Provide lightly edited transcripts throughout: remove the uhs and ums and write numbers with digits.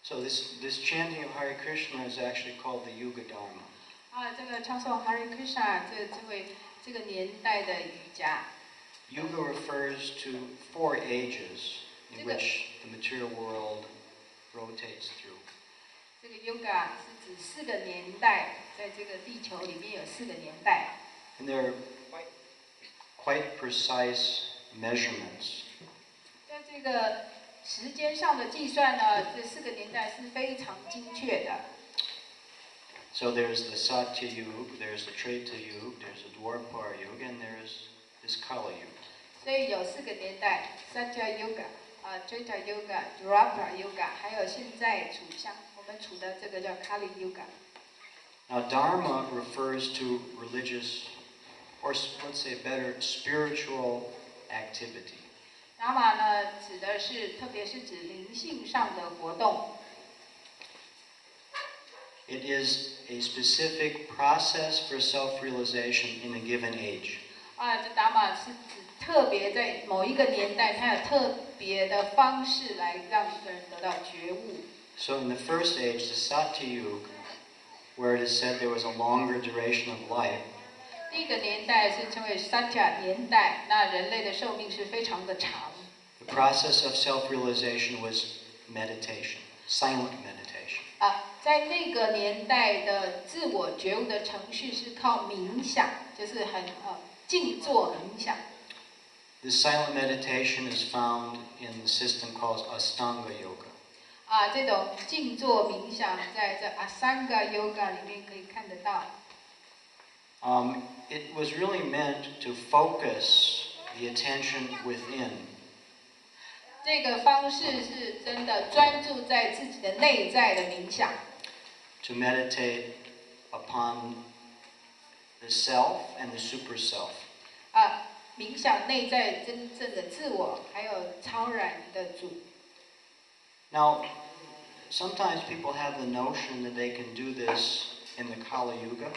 So this chanting of Hare Krishna is actually called the Yuga Dharma. 这个唱诵 Hare-Krishna 这个年代的瑜伽。Yuga refers to 4 ages in which the material world rotates through. 这个 Yoga 是指4个年代，在这个地球里面有4个年代。And they're quite precise measurements. 在这个时间上的计算呢，这4个年代是非常精确的。So there's the Satya Yuga, there's the Treta Yuga, there's the Dwapara Yuga, and there's this Kali Yuga. 所以有4个年代 ：Satya Yuga、Treta Yuga、Dwapara Yuga， 还有现在我们处的这个叫 Kali Yuga。Now, Dharma refers to religious, or let's say better, spiritual activity. Dharma 呢，指的是，特别是指灵性上的活动。It is a specific process for self-realization in a given age. 这Dharma是指特别在某一个年代，它有特别的方式来让一个人得到觉悟。So in the first age, the Satya Yuga, where it is said there was a longer duration of life. 第一个年代是称为 Satya 年代，那人类的寿命是非常的长。The process of self-realization was meditation, silent meditation. 在那个年代的自我觉悟的程序是靠冥想，就是很静坐冥想。This silent meditation is found in the system called Ashtanga Yoga. 这种静坐冥想在这 Ashtanga Yoga 里面可以看得到。It was really meant to focus the attention within. 这个方式是真的专注在自己的内在的冥想。To meditate upon the self and the super self. 冥想内在真正的自我，还有超然的主。Now, sometimes people have the notion that they can do this in the Kali Yuga.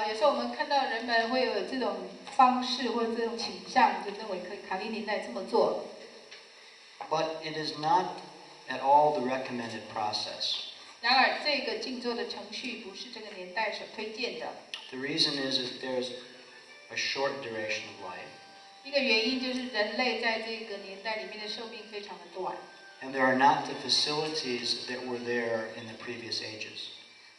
有时候我们看到人们会有这种方式或这种倾向，就认为可以卡利年代这么做。But it is not at all the recommended process. 然而，这个静坐的程序不是这个年代所推荐的。The reason is that there's a short duration of life. 一个原因就是人类在这个年代里面的寿命非常的短。And there are not the facilities that were there in the previous ages.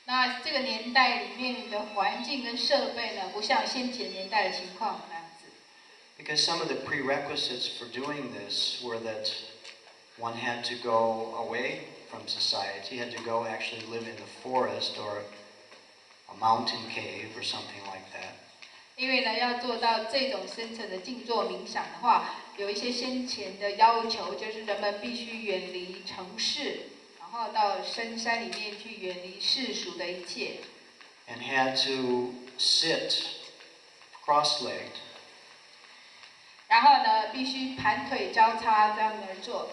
那这个年代里面的环境跟设备呢，不像先前年代的情况那样子。Because some of the prerequisites for doing this were that one had to go away from society, had to go actually live in the forest or a mountain cave or something like that. 因为呢，要做到这种深层的静坐冥想的话，有一些先前的要求，就是人们必须远离城市，然后到深山里面去远离世俗的一切。And had to sit cross-legged. 然后呢，必须盘腿交叉这样而坐。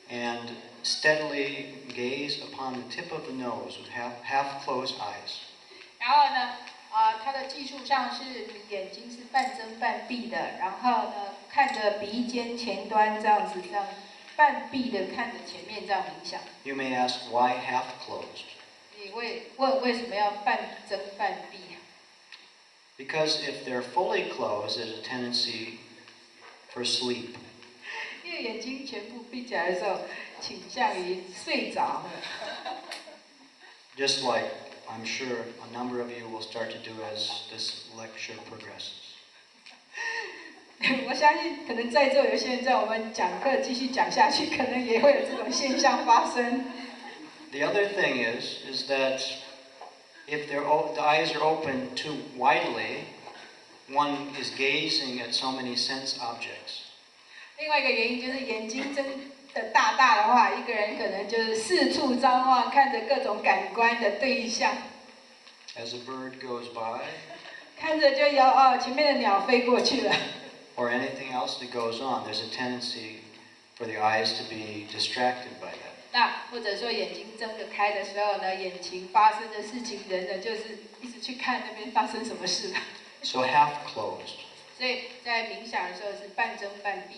And steadily gaze upon the tip of the nose with half-closed eyes. 然后呢，它的技术上是你眼睛是半睁半闭的，然后呢，看着鼻尖前端这样子，这样半闭的看着前面这样冥想。You may ask, why half-closed? 你会问为什么要半睁半闭？ Because if they're fully closed, there's a tendency for sleep. 因为眼睛全部闭起来的时候，倾向于睡着。Just like I'm sure a number of you will start to do as this lecture progresses. 我相信，可能在座有些人在我们讲课继续讲下去，可能也会有这种现象发生。The other thing is that if the eyes are open too widely, one is gazing at so many sense objects. 另外一个原因就是眼睛睁得大大的话，一个人可能就是四处张望，看着各种感官的对象。As a bird goes by, 看着就有前面的鸟飞过去了。or anything else that goes on, there's a tendency for the eyes to be distracted by that. 那或者说眼睛睁得开的时候呢，眼前发生的事情，人呢就是一直去看那边发生什么事了。So half closed. 所以在冥想的时候是半睁半闭。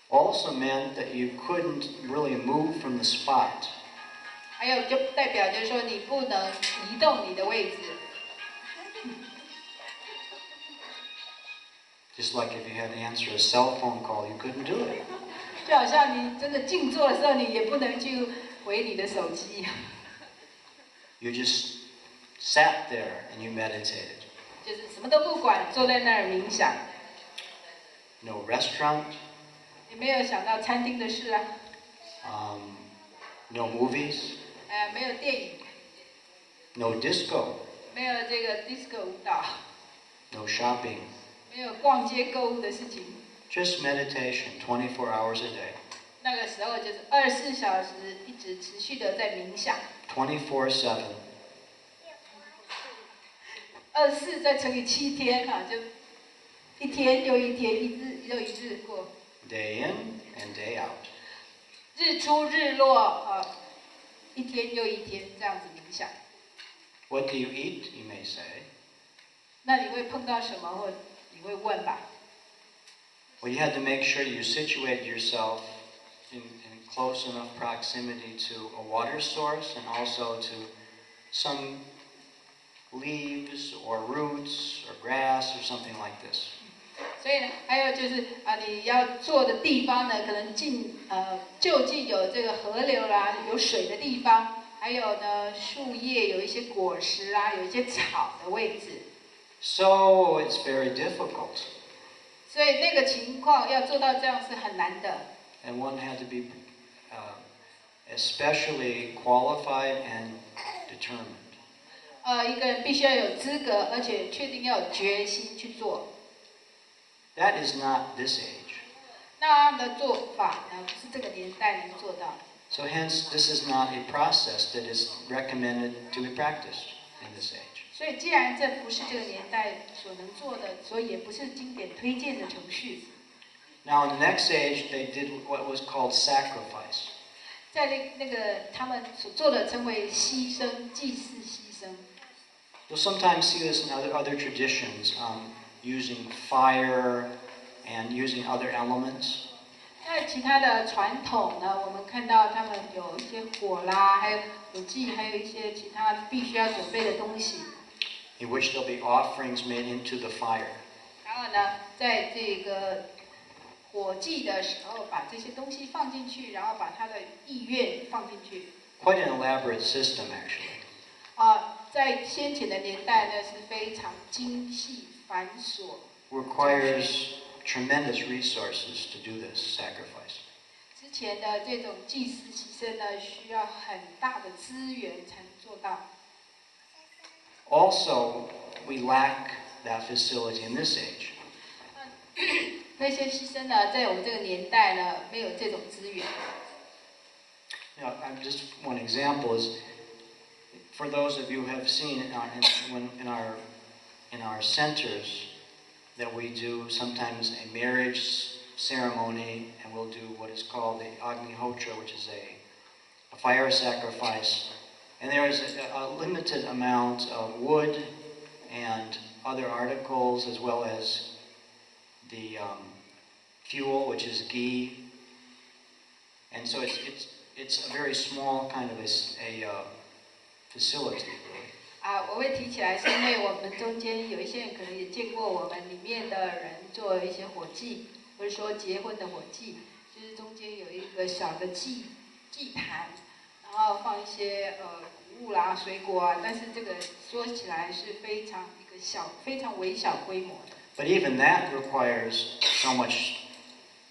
Also meant that you couldn't really move from the spot. 还有就代表就是说你不能移动你的位置。Just like if you had to answer a cell phone call, you couldn't do it. 就好像你真的静坐的时候，你也不能去回你的手机。You just sat there and you meditated. 就是什么都不管，坐在那儿冥想。No restaurant. 也没有想到餐厅的事啊。No movies. 没有电影。No disco. 没有这个 disco 舞蹈。No shopping. 没有逛街购物的事情。Just meditation, 24 hours a day. 那个时候就是24小时一直持续的在冥想。24/7. 24再乘以7天就一天又一天，一日又一日过。Day in and day out. 日出日落一天又一天这样子冥想。What do you eat? You may say. 那你会碰到什么，或你会问吧？ Well, you had to make sure you situate yourself in close enough proximity to a water source and also to some leaves or roots or grass or something like this. 所以呢，还有就是你要坐的地方呢，可能就近有这个河流啦，有水的地方，还有呢树叶，有一些果实啦，有一些草的位置。So it's very difficult. 所以那个情况要做到这样是很难的。And one had to be especially qualified and determined. 一个人必须要有资格，而且确定要有决心去做。That is not this age. 那样的做法呢，不是这个年代能做到。So hence, this is not a process that is recommended to be practiced in this age. 所以，既然这不是这个年代所能做的，所以也不是经典推荐的程序。Now, in the next age, they did what was called sacrifice. 在那个他们所做的称为牺牲，祭祀牺牲。You'll sometimes see this in other traditions, using fire and using other elements. 在其他的传统呢，我们看到他们有一些火啦，还有火祭，还有一些其他必须要准备的东西。In which there'll be offerings made into the fire. 然后呢，在这个火祭的时候，把这些东西放进去，然后把他的意愿放进去。Quite an elaborate system, actually. 在先前的年代呢，是非常精细繁琐。Requires tremendous resources to do this sacrifice. 之前的这种祭祀牺牲呢，需要很大的资源才能做到。Also, we lack that facility in this age. 那些牺牲呢，在我们这个年代呢，没有这种资源。Just one example is, for those of you who have seen in our centers, that we do sometimes a marriage ceremony, and we'll do what is called the Agnihotra, which is a fire sacrifice. And there is a limited amount of wood and other articles, as well as the fuel, which is ghee. And so it's a very small kind of a facility, really. 我会提起来，是因为我们中间有一些人可能也见过我们里面的人做一些火祭，或者说结婚的火祭，就是中间有一个小的祭坛，然后放一些谷物啦、水果啊，但是这个说起来是非常非常微小规模的。But even that requires so much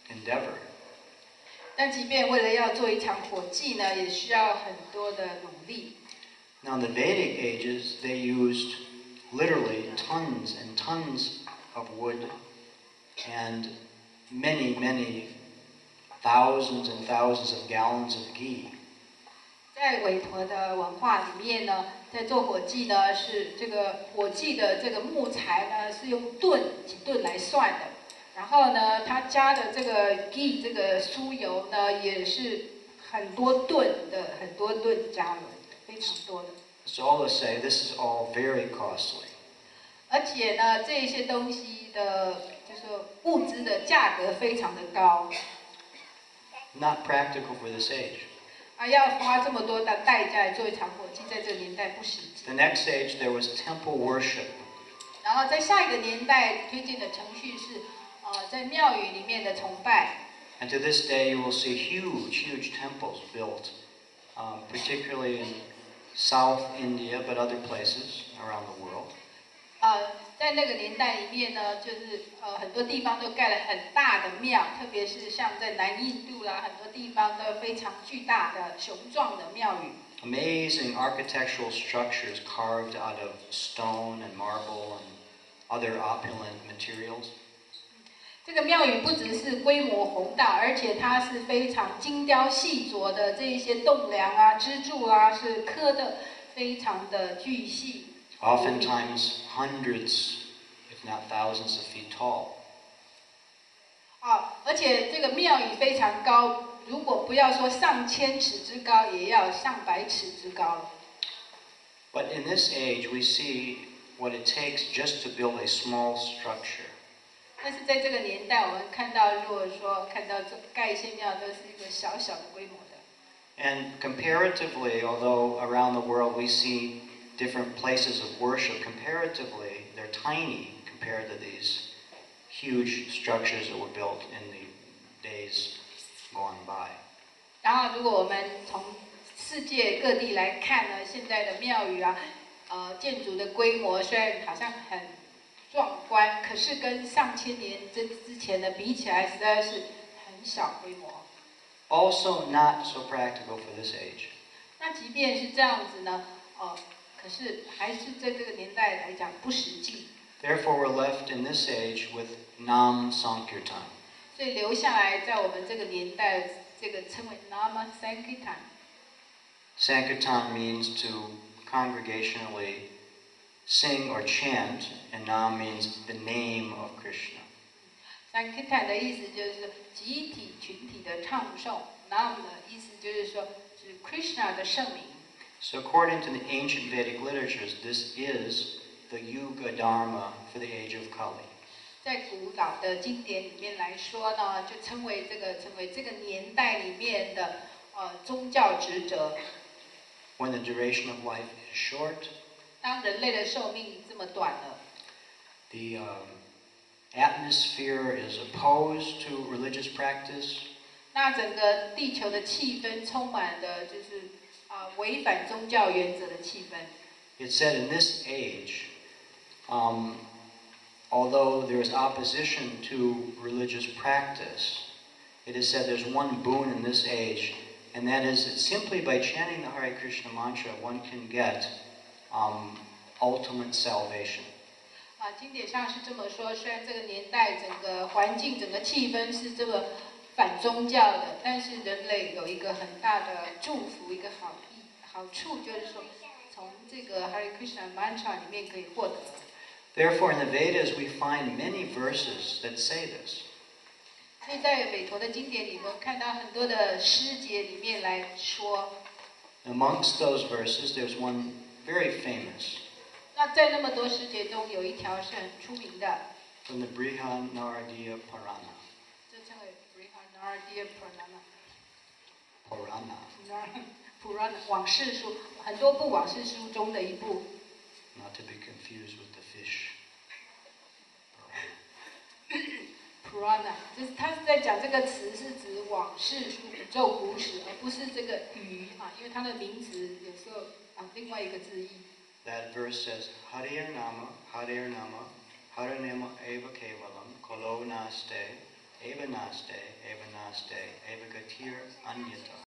endeavor. 但即便为了要做一场火祭呢，也需要很多的努力。Now, in the Vedic ages, they used literally tons and tons of wood and many, many thousands and thousands of gallons of ghee. 在韦陀的文化里面呢，在做火祭呢，是这个火祭的这个木材呢是用几吨来算的，然后呢，它加的这个 ghee 这个酥油呢，也是很多吨加了。非常多的。So all to say, this is all very costly. 而且呢，这些东西的，就是物资的价格非常的高。Not practical for this age. 要花这么多的代价来做一场火祭，在这个年代不实际。The next age, there was temple worship. 然后在下一个年代推荐的程序是，在庙宇里面的崇拜。And to this day, you will see huge temples built, particularly in South India, but other places around the world. 在那个年代里面呢，就是很多地方都盖了很大的庙，特别是像在南印度啦，很多地方都有非常巨大的雄壮的庙宇。Amazing architectural structures carved out of stone and marble and other opulent materials. 这个庙宇不只是规模宏大，而且它是非常精雕细琢的，这一些栋梁啊、支柱啊是刻的非常的巨细。Oftentimes hundreds, if not thousands of feet tall. 而且这个庙宇非常高，如果不要说上千尺之高，也要上百尺之高。But in this age, we see what it takes just to build a small structure. 但是在这个年代，我们看到，如果说看到盖一些庙，都是一个小小的规模的。And comparatively, although around the world we see different places of worship, comparatively, they're tiny compared to these huge structures that were built in the days gone by. 然后，如果我们从世界各地来看呢，现在的庙宇啊，建筑的规模虽然好像很壮观，可是跟上千年之前的比起来，实在是很小规模。Also not so practical for this age. 那即便是这样子呢，可是还是在这个年代来讲不实际。Therefore, we're left in this age with Nam Sankirtan. 所以留下来，在我们这个年代，这个称为 Nama Sankirtan。Sankirtan means to congregationally sing or chant, and Nam means the name of Krishna. Sankirtan 的意思就是集体群体的唱诵 ，Nam 的意思就是说是 Krishna 的圣名。So according to the ancient Vedic literatures, this is the Yuga Dharma for the age of Kali. 在古老的经典里面来说呢，就称为这个年代里面的宗教职责。When the duration of life is short, 当人类的寿命这么短了， atmosphere is opposed to religious practice. 那整个地球的气氛充满的就是违反宗教原则的气氛。It said in this age, although there is opposition to religious practice, it is said there's one boon in this age, and that is that simply by chanting the Hare Krishna mantra, one can get ultimate salvation. 经典上是这么说，虽然这个年代整个环境、整个气氛是这么反宗教的，但是人类有一个很大的祝福，一个好处，就是说从这个 Hare Krishna mantra 里面可以获得。Therefore, in the Vedas, we find many verses that say this. 所以在韦陀的经典里头，看到很多的诗节里面来说。Amongst those verses, there's one very famous. 那在那么多诗节中，有一条是很出名的。From the Brihanaradiya Purana. 这称为 Brihanaradiya Purana。Purana 往事书，很多部往事书中的一部。Not to be confused with the fish. Purana 就是他是在讲这个词是指往事书、宇宙古史，而不是这个鱼因为它的名词有时候另外一个字义。That verse says, Hare-Nama, Hare-Nama, Hare-Nama eva kevalam, kolo naste, eva naste, eva naste, eva gatir anyata.